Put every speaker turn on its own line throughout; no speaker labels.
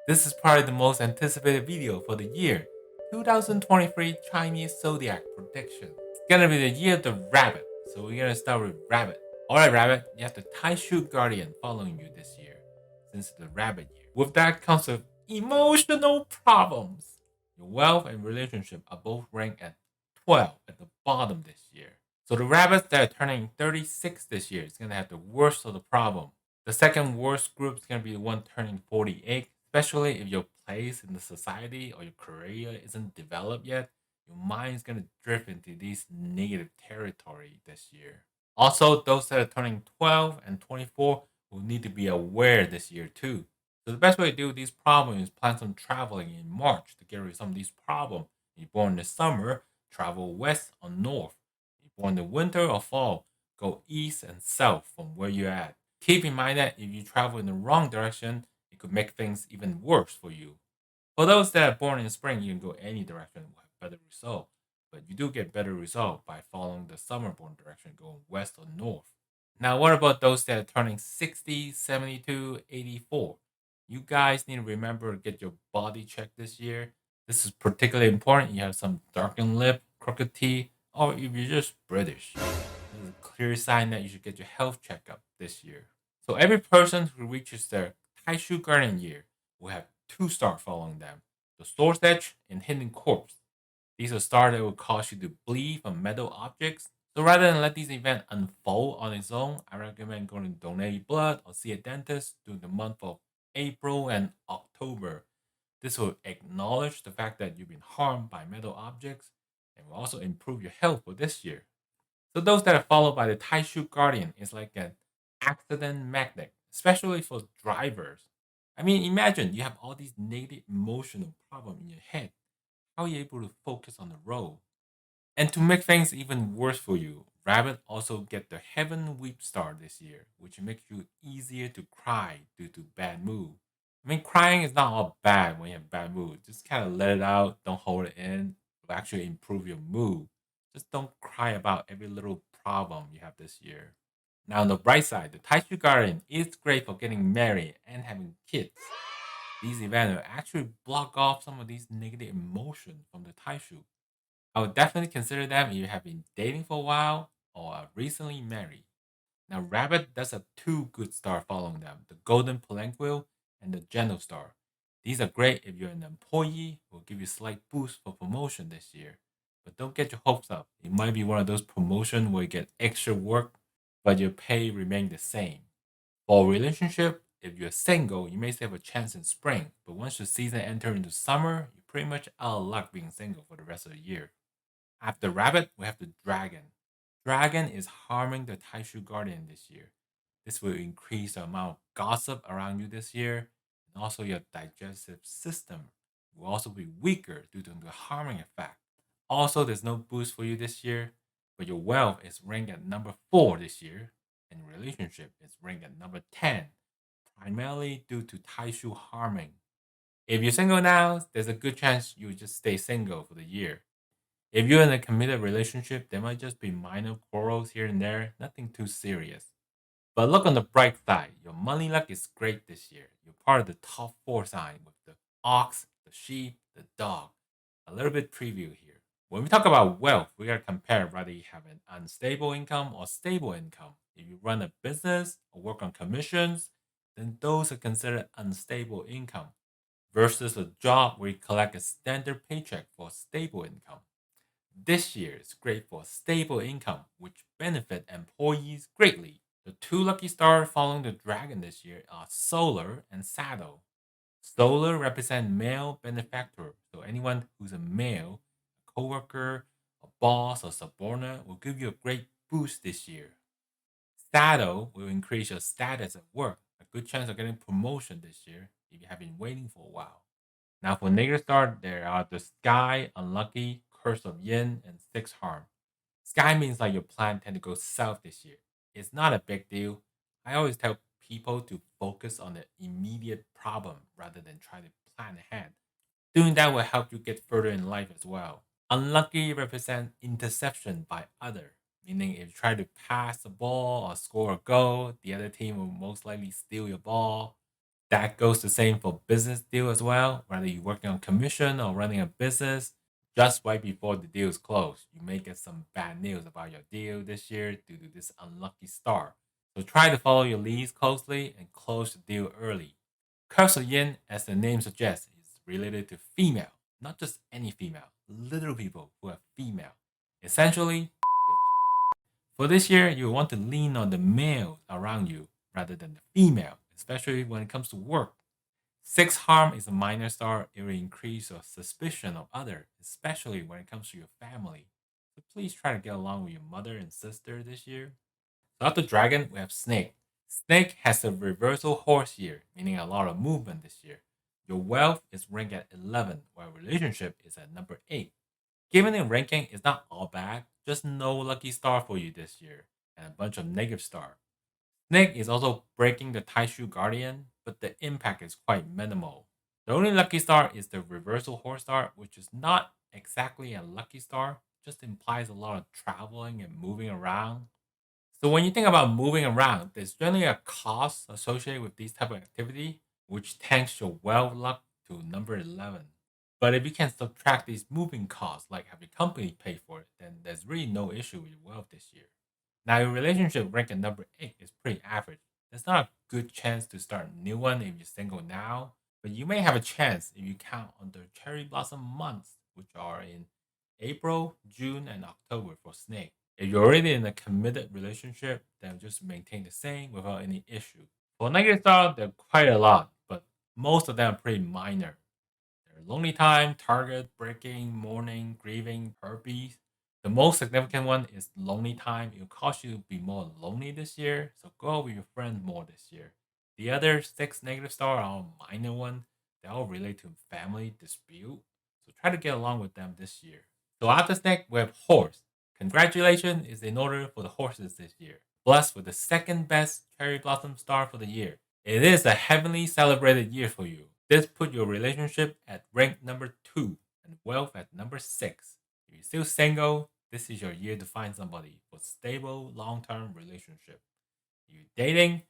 This is probably the most anticipated video for the year 2023 Chinese Zodiac prediction. It's gonna be the year of the rabbit, so we're gonna start with rabbit. Alright, rabbit, you have the Taishu Guardian following you this year, since it's the rabbit year. With that comes with emotional problems. Your wealth and relationship are both ranked at 12 at the bottom this year. So the rabbits that are turning 36 this year is gonna have the worst of the problem. The second worst group is going to be the one turning 48, especially if your place in the society or your career isn't developed yet. Your mind is going to drift into these negative territory this year. Also, those that are turning 12 and 24 will need to be aware this year too. So the best way to deal with these problems is plan some traveling in March to get rid of some of these problems. If you're born in the summer, travel west or north. If you're born in the winter or fall, go east and south from where you're at. Keep in mind that if you travel in the wrong direction, it could make things even worse for you. For those that are born in spring, you can go any direction with better result, but you do get better result by following the summer born direction, going west or north. Now, what about those that are turning 60, 72, 84? You guys need to remember to get your body checked this year. This is particularly important. You have some darkened lip, crooked teeth, or if you're just British. This is a clear sign that you should get your health checkup this year. So every person who reaches their Taishu Guardian year will have two stars following them: the Sword's Edge and Hidden Corpse. These are stars that will cause you to bleed from metal objects. So rather than let these events unfold on its own, I recommend going to donate blood or see a dentist during the month of April and October. This will acknowledge the fact that you've been harmed by metal objects and will also improve your health for this year. So those that are followed by the Taishu Guardian is like an accident magnet, especially for drivers. I mean, imagine you have all these negative emotional problems in your head. How are you able to focus on the road? And to make things even worse for you, Rabbit also get the Heaven Weep Star this year, which makes you easier to cry due to bad mood. I mean, crying is not all bad when you have bad mood. Just kind of let it out, don't hold it in. It will actually improve your mood. Just don't cry about every little problem you have this year. Now, on the bright side, the Taichu Garden is great for getting married and having kids. These events will actually block off some of these negative emotions from the Taishu. I would definitely consider them if you have been dating for a while or are recently married. Now, Rabbit does have two good stars following them: the Golden Palanquin and the Gentle Star. These are great if you're an employee, will give you a slight boost for promotion this year. But don't get your hopes up. It might be one of those promotions where you get extra work, but your pay remains the same. For a relationship, if you're single, you may still have a chance in spring, but once the season enters into summer, you're pretty much out of luck being single for the rest of the year. After rabbit, we have the dragon. Dragon is harming the Taishu Guardian this year. This will increase the amount of gossip around you this year, and also your digestive system will also be weaker due to the harming effect. Also, there's no boost for you this year, but your wealth is ranked at number 4 this year, and relationship is ranked at number 10, primarily due to Taishu harming. If you're single now, there's a good chance you'll just stay single for the year. If you're in a committed relationship, there might just be minor quarrels here and there, nothing too serious. But look on the bright side, your money luck is great this year. You're part of the top 4 sign with the ox, the sheep, the dog. A little bit preview here. When we talk about wealth, we gotta compare whether you have an unstable income or stable income. If you run a business or work on commissions, then those are considered unstable income versus a job where you collect a standard paycheck for stable income. This year is great for stable income, which benefit employees greatly. The two lucky stars following the dragon this year are Solar and Saddle. Solar represent male benefactor, so anyone who's a male, a coworker, a boss, or subordinate will give you a great boost this year. Saddle will increase your status at work, a good chance of getting promotion this year if you have been waiting for a while. Now for negative star, there are the Sky, Unlucky, Curse of Yin, and Six Harm. Sky means like your plan tend to go south this year. It's not a big deal. I always tell people to focus on the immediate problem rather than try to plan ahead. Doing that will help you get further in life as well. Unlucky represent interception by other, meaning if you try to pass the ball or score a goal, the other team will most likely steal your ball. That goes the same for business deal as well. Whether you're working on commission or running a business, just right before the deal is closed, you may get some bad news about your deal this year due to this unlucky star. So try to follow your leads closely and close the deal early. Curse of Yin, as the name suggests, is related to female, not just any female, little people who are female. Essentially, for this year, you want to lean on the male around you rather than the female, especially when it comes to work. Six harm is a minor star. It will increase your suspicion of others, especially when it comes to your family. So please try to get along with your mother and sister this year. So after dragon, we have snake. Snake has a reversal horse year, meaning a lot of movement this year. Your wealth is ranked at 11, while relationship is at number 8. Given the ranking is not all bad, just no lucky star for you this year, and a bunch of negative star. Snake is also breaking the Taishu Guardian, but the impact is quite minimal. The only lucky star is the reversal horse star, which is not exactly a lucky star, just implies a lot of traveling and moving around. So when you think about moving around, there's generally a cost associated with these type of activity, which tanks your wealth luck to number 11. But if you can subtract these moving costs, like have your company pay for it, then there's really no issue with your wealth this year. Now, your relationship rank at number 8 is pretty average. There's not a good chance to start a new one if you're single now, but you may have a chance if you count on the cherry blossom months, which are in April, June, and October for snake. If you're already in a committed relationship, then just maintain the same without any issue. For negative star, there are quite a lot, but most of them are pretty minor. They're lonely time, target, breaking, mourning, grieving, herpes. The most significant one is lonely time. It'll cause you to be more lonely this year, so go out with your friends more this year. The other six negative star are all minor one. They all relate to family dispute, so try to get along with them this year. So after snake, we have horse. Congratulations is in order for the horses this year. Blessed with the second best cherry blossom star for the year. It is a heavenly celebrated year for you. This put your relationship at rank number 2 and wealth at number 6. If you're still single, this is your year to find somebody for stable long-term relationship. If you're dating,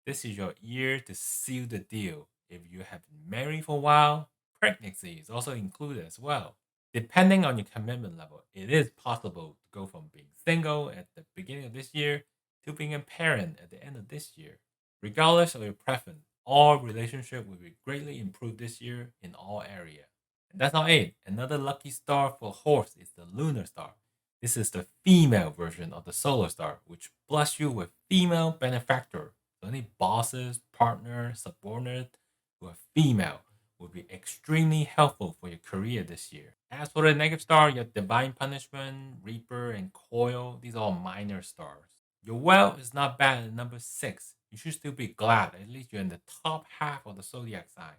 this is your year to seal the deal. If you have been married for a while, pregnancy is also included as well. Depending on your commitment level, it is possible to go from being single at the beginning of this year to being a parent at the end of this year. Regardless of your preference, all relationship will be greatly improved this year in all areas. And that's not it. Another lucky star for horse is the lunar star. This is the female version of the solar star, which bless you with female benefactor. So any bosses, partners, subordinates who are female will be extremely helpful for your career this year. As for the negative star, you have Divine Punishment, Reaper, and Coil. These are all minor stars. Your wealth is not bad at number 6. You should still be glad. At least you're in the top half of the zodiac sign.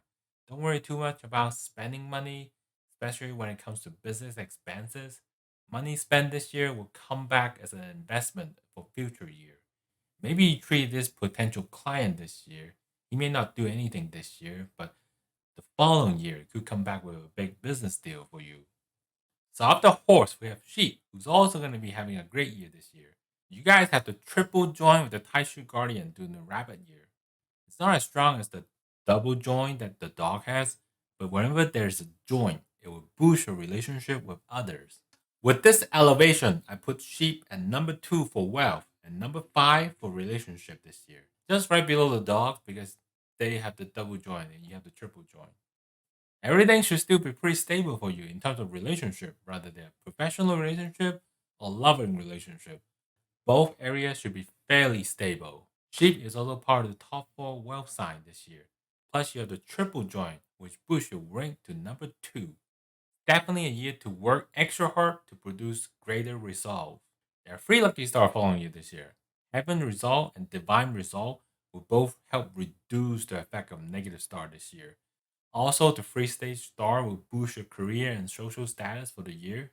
Don't worry too much about spending money, especially when it comes to business expenses. Money spent this year will come back as an investment for future year. Maybe you treat this potential client this year. He may not do anything this year, but the following year it could come back with a big business deal for you. So after horse, we have sheep, who's also going to be having a great year this year. You guys have to triple join with the Taishu Guardian during the rabbit year. It's not as strong as the double join that the dog has, but whenever there's a join, it will boost your relationship with others. With this elevation, I put sheep at number 2 for wealth and number 5 for relationship this year. Just right below the dog because they have the double join and you have the triple join. Everything should still be pretty stable for you in terms of relationship, rather than professional relationship or loving relationship. Both areas should be fairly stable. Sheep is also part of the top 4 wealth sign this year. Plus, you have the triple join, which boosts your rank to number 2. Definitely a year to work extra hard to produce greater resolve. There are 3 lucky stars following you this year. Heaven Resolve and Divine Resolve will both help reduce the effect of negative star this year. Also, the 3-stage star will boost your career and social status for the year.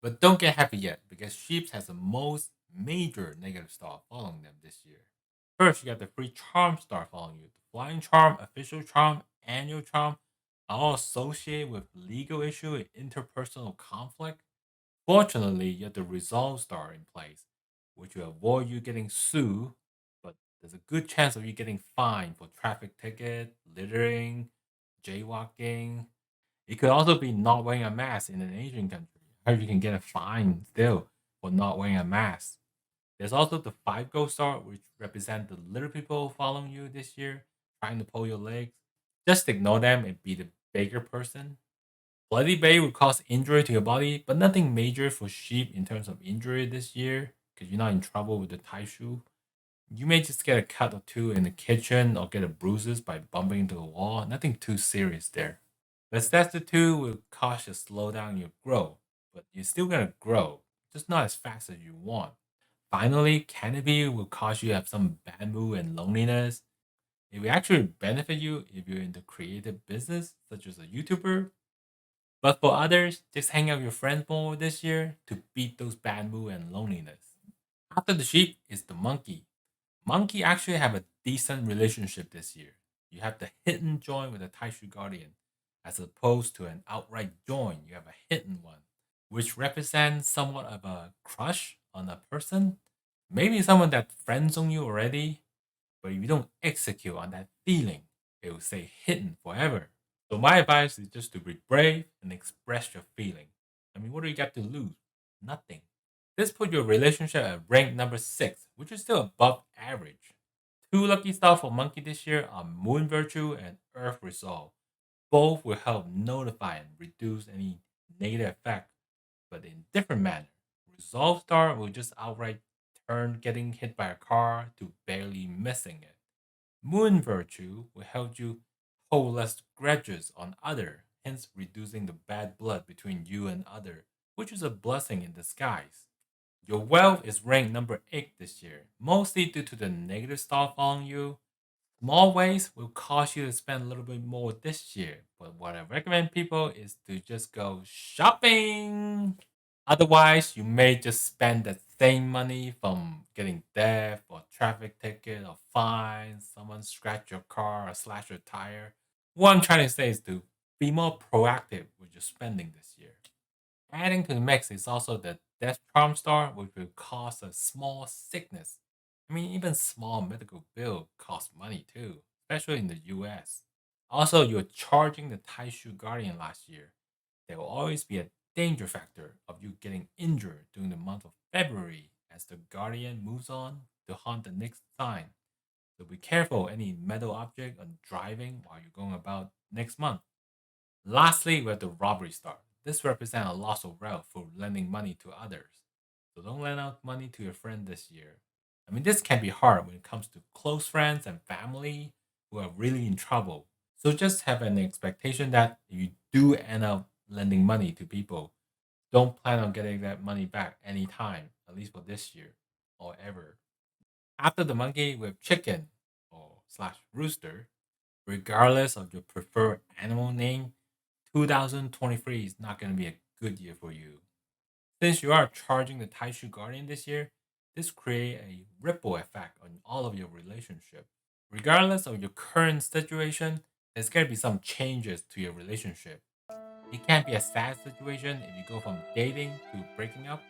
But don't get happy yet, because Sheeps has the most major negative star following them this year. First, you got the 3 charm star following you. The Flying Charm, Official Charm, Annual Charm are all associated with legal issue and interpersonal conflict. Fortunately, you have the Resolve star in place, which will avoid you getting sued, but there's a good chance of you getting fined for traffic ticket, littering, jaywalking. It could also be not wearing a mask in an Asian country. Or you can get a fine still for not wearing a mask. There's also the five ghost star, which represent the little people following you this year, trying to pull your legs. Just ignore them and be the bigger person. Bloody Bay will cause injury to your body, but nothing major for sheep in terms of injury this year, because you're not in trouble with the Tai Shu. You may just get a cut or two in the kitchen or get a bruises by bumping into a wall. Nothing too serious there. Bethesda 2 will cause you to slow down your growth, but you're still gonna grow, just not as fast as you want. Finally, Canopy will cause you to have some bad mood and loneliness. It will actually benefit you if you're in the creative business, such as a YouTuber. But for others, just hang out with your friends more this year to beat those bad mood and loneliness. After the sheep is the monkey. Monkey actually have a decent relationship this year. You have the hidden join with the Taishu Guardian, as opposed to an outright join. You have a hidden one, which represents somewhat of a crush on a person. Maybe someone that friends on you already, but if you don't execute on that feeling, it will stay hidden forever. So my advice is just to be brave and express your feeling. I mean, what do you got to lose? Nothing. This put your relationship at rank number 6, which is still above average. Two lucky stars for Monkey this year are Moon Virtue and Earth Resolve. Both will help notify and reduce any negative effect, but in different manner. Resolve star will just outright turn getting hit by a car to barely missing it. Moon Virtue will help you hold less grudges on other, hence reducing the bad blood between you and other, which is a blessing in disguise. Your wealth is ranked number 8 this year, mostly due to the negative star following you. Small ways will cause you to spend a little bit more this year, but what I recommend people is to just go shopping. Otherwise, you may just spend that same money from getting debt or traffic ticket or fines, someone scratch your car or slash your tire. What I'm trying to say is to be more proactive with your spending this year. Adding to the mix is also the Death Charm Star, which will cause a small sickness. I mean, even small medical bill costs money too, especially in the US. Also, you're charging the Taishu Guardian last year. There will always be a danger factor of you getting injured during the month of February as the Guardian moves on to haunt the next sign. So be careful any metal object on driving while you're going about next month. Lastly, we have the robbery star. This represents a loss of wealth for lending money to others. So don't lend out money to your friend this year. I mean, this can be hard when it comes to close friends and family who are really in trouble. So just have an expectation that if you do end up lending money to people, don't plan on getting that money back anytime, at least for this year or ever. After the monkey, we have chicken or slash rooster. Regardless of your preferred animal name, 2023 is not going to be a good year for you. Since you are charging the Taishu Guardian this year, this creates a ripple effect on all of your relationship. Regardless of your current situation, there's going to be some changes to your relationship. It can't be a sad situation if you go from dating to breaking up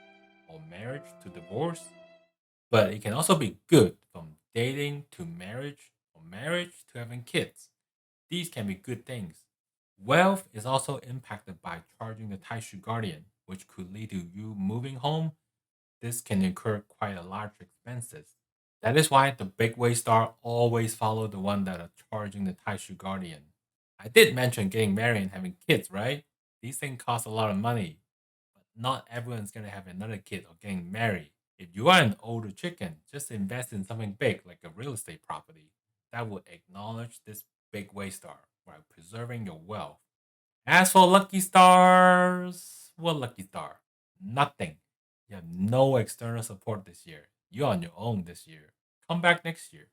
or marriage to divorce, but it can also be good from dating to marriage or marriage to having kids. These can be good things. Wealth is also impacted by charging the Taishu Guardian, which could lead to you moving home. This can incur quite a large expenses. That is why the big way star always follow the one that are charging the Taishu Guardian. I did mention getting married and having kids, right? These things cost a lot of money, but not everyone's gonna have another kid or getting married. If you are an older chicken, just invest in something big like a real estate property that will acknowledge this big way star while preserving your wealth. As for lucky stars, what lucky star? Nothing. You have no external support this year. You're on your own this year. Come back next year.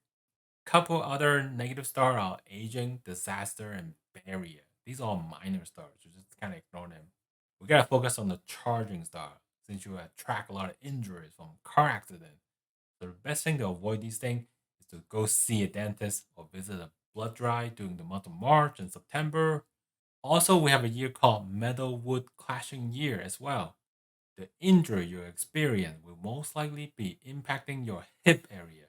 Couple other negative stars are aging, disaster, and barrier. These are all minor stars. You just kind of ignore them. We gotta focus on the charging star since you attract a lot of injuries from car accident. So the best thing to avoid these things is to go see a dentist or visit a blood drive during the month of March and September. Also, we have a year called metal wood clashing year as well. The injury you experience will most likely be impacting your hip area.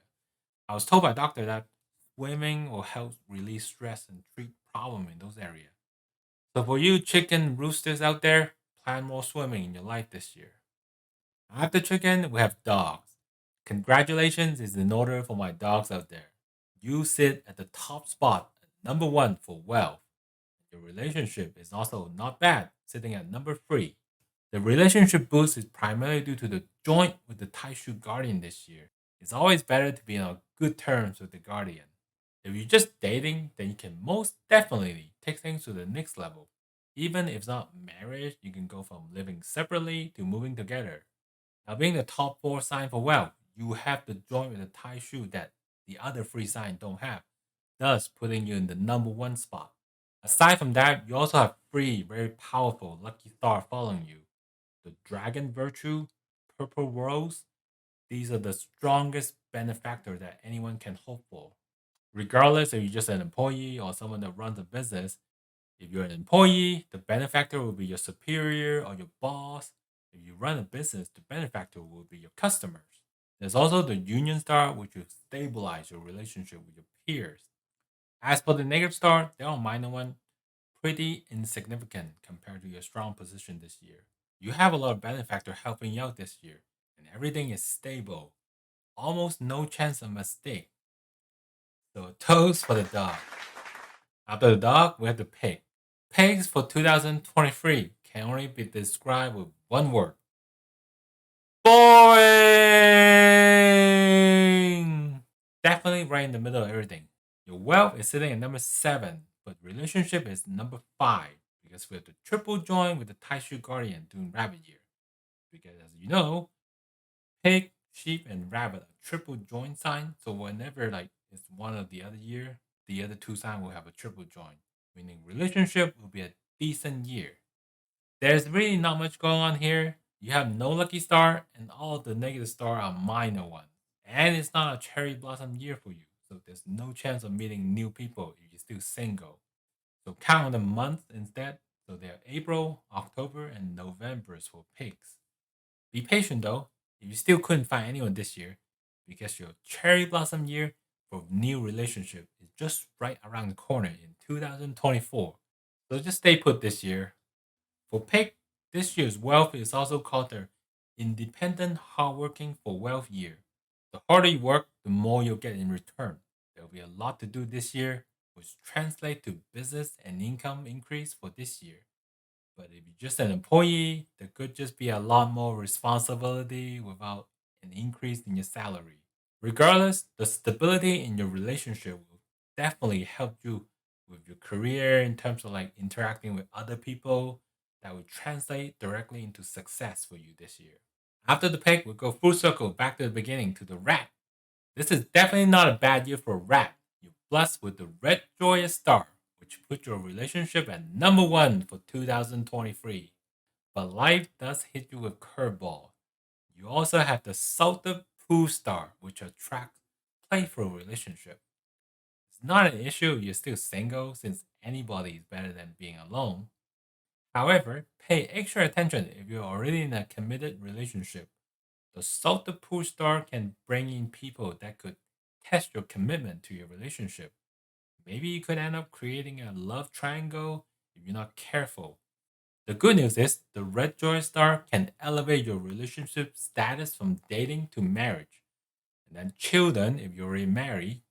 I was told by a doctor that swimming will help release stress and treat problem in those areas. So for you chicken roosters out there, plan more swimming in your life this year. After chicken, we have dogs. Congratulations is in order for my dogs out there. You sit at the top spot, at number one for wealth. Your relationship is also not bad, sitting at number three. The relationship boost is primarily due to the joint with the Taishu Guardian this year. It's always better to be on good terms with the Guardian. If you're just dating, then you can most definitely take things to the next level. Even if it's not marriage, you can go from living separately to moving together. Now, being the top four sign for wealth, you have the joint with the Taishu that the other three signs don't have, thus putting you in the number one spot. Aside from that, you also have three very powerful lucky star following you: the Dragon Virtue, Purple Rose. These are the strongest benefactor that anyone can hope for. Regardless if you're just an employee or someone that runs a business, if you're an employee, the benefactor will be your superior or your boss. If you run a business, the benefactor will be your customers. There's also the Union Star, which will stabilize your relationship with your peers. As for the negative star, they are minor one, pretty insignificant compared to your strong position this year. You have a lot of benefactor helping you out this year, and everything is stable. Almost no chance of mistake. So toes for the dog. After the dog, we have the pig. Pigs for 2023 can only be described with one word: boring. Definitely right in the middle of everything. Your wealth is sitting at number 7, but relationship is number 5, because we have the triple join with the Taishu Guardian during rabbit year. Because as you know, pig, sheep, and rabbit are triple join sign. So whenever like it's one of the other year, the other two sign will have a triple join, meaning relationship will be a decent year. There's really not much going on here. You have no lucky star, and all the negative star are minor ones. And it's not a cherry blossom year for you, so there's no chance of meeting new people if you're still single. So count on the months instead. So they're April, October, and November for pigs. Be patient though, if you still couldn't find anyone this year, because your cherry blossom year for new relationship is just right around the corner in 2024. So just stay put this year. For pig, this year's wealth is also called the independent hardworking for wealth year. The harder you work, the more you'll get in return. There'll be a lot to do this year, which translates to business and income increase for this year. But if you're just an employee, there could just be a lot more responsibility without an increase in your salary. Regardless, the stability in your relationship will definitely help you with your career in terms of like interacting with other people that will translate directly into success for you this year. After the pig, we'll go full circle back to the beginning to the rat. This is definitely not a bad year for a rat. You're blessed with the red joyous star, which put your relationship at number 1 for 2023. But life does hit you with curveball. You also have the salted poo star, which attracts playful relationship. It's not an issue if you're still single, since anybody is better than being alone. However, pay extra attention if you're already in a committed relationship. The salted pool star can bring in people that could test your commitment to your relationship. Maybe you could end up creating a love triangle if you're not careful. The good news is the red joy star can elevate your relationship status from dating to marriage. And then children if you're already married.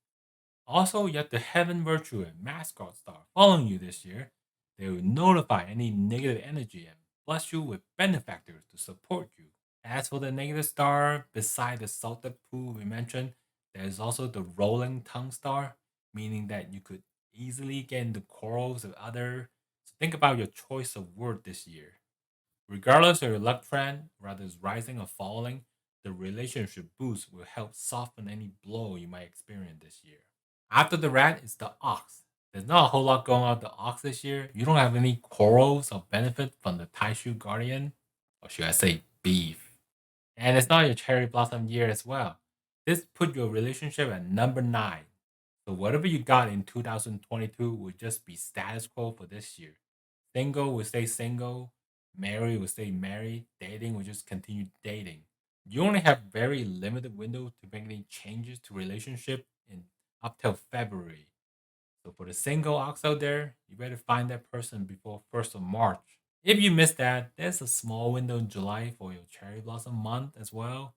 Also, you have the heaven virtue and mascot star following you this year. They will notify any negative energy and bless you with benefactors to support you. As for the negative star, beside the salted pool we mentioned, there is also the rolling tongue star, meaning that you could easily get into quarrels with others. So think about your choice of word this year. Regardless of your luck trend, whether it's rising or falling, the relationship boost will help soften any blow you might experience this year. After the rat is the ox. There's not a whole lot going on with the ox this year. You don't have any quarrels or benefit from the Taishu Guardian, or should I say beef. And it's not your cherry blossom year as well. This put your relationship at number 9. So whatever you got in 2022 would just be status quo for this year. Single will stay single, married will stay married, dating will just continue dating. You only have very limited window to make any changes to relationship in up till February. So for the single ox out there, you better find that person before 1st of March. If you miss that, there's a small window in July for your cherry blossom month as well.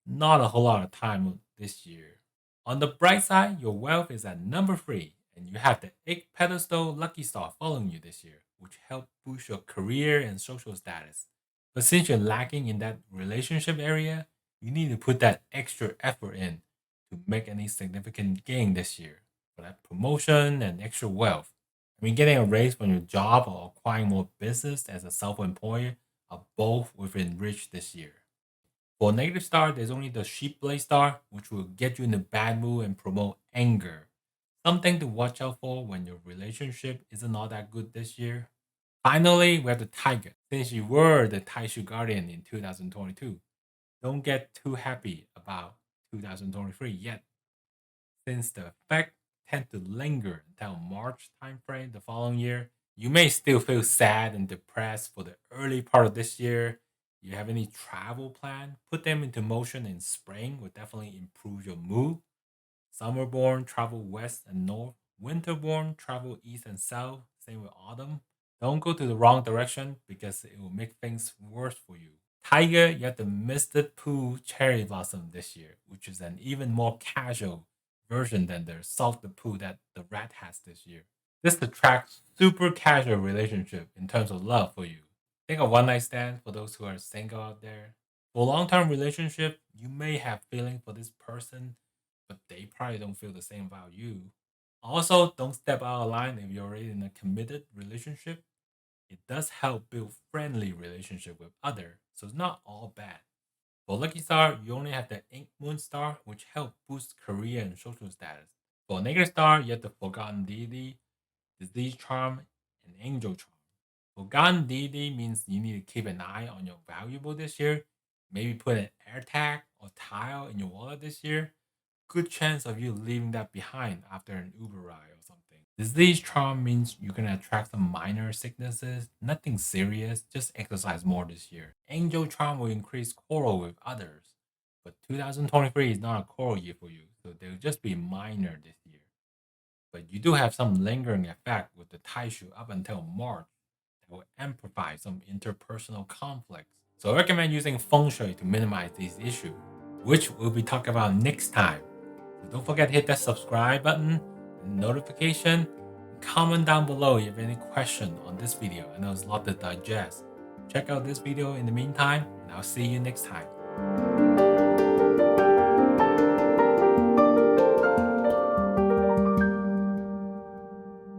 Not a whole lot of time this year. On the bright side, your wealth is at number 3, and you have the 8 pedestal lucky star following you this year, which help boost your career and social status. But since you're lacking in that relationship area, you need to put that extra effort in to make any significant gain this year for that promotion and extra wealth. I mean, getting a raise from your job or acquiring more business as a self employer are both within reach this year. For negative star, there's only the sheep blade star, which will get you in a bad mood and promote anger. Something to watch out for when your relationship isn't all that good this year. Finally, we have the tiger. Since you were the Taishu Guardian in 2022, don't get too happy about 2023 yet, since the effect tend to linger until March timeframe the following year. You may still feel sad and depressed for the early part of this year. You have any travel plan? Put them into motion in spring will definitely improve your mood. Summerborn travel west and north. Winterborn travel east and south. Same with autumn. Don't go to the wrong direction because it will make things worse for you. Tiger, you have the Misted Pooh Cherry Blossom this year, which is an even more casual version than the Salted Pooh that the rat has this year. This attracts super casual relationship in terms of love for you. Think of one night stand for those who are single out there. For long-term relationship, you may have feeling for this person, but they probably don't feel the same about you. Also, don't step out of line if you're already in a committed relationship. It does help build friendly relationship with others, so it's not all bad. For Lucky Star, you only have the Ink Moon Star, which help boost career and social status. For Negative Star, you have the Forgotten Deity, Disease Charm, and Angel Charm. Forgotten Deity means you need to keep an eye on your valuable this year. Maybe put an air tag or tile in your wallet this year. Good chance of you leaving that behind after an Uber ride or something. Disease charm means you're gonna attract some minor sicknesses, nothing serious, just exercise more this year. Angel charm will increase quarrel with others, but 2023 is not a quarrel year for you, so they'll just be minor this year. But you do have some lingering effect with the Taishu up until March that will amplify some interpersonal conflicts. So I recommend using feng shui to minimize these issues, which we'll be talking about next time. So don't forget to hit that subscribe button and notification. Comment down below if you have any question on this video. I know it's a lot to digest. Check out this video in the meantime, and I'll see you next time.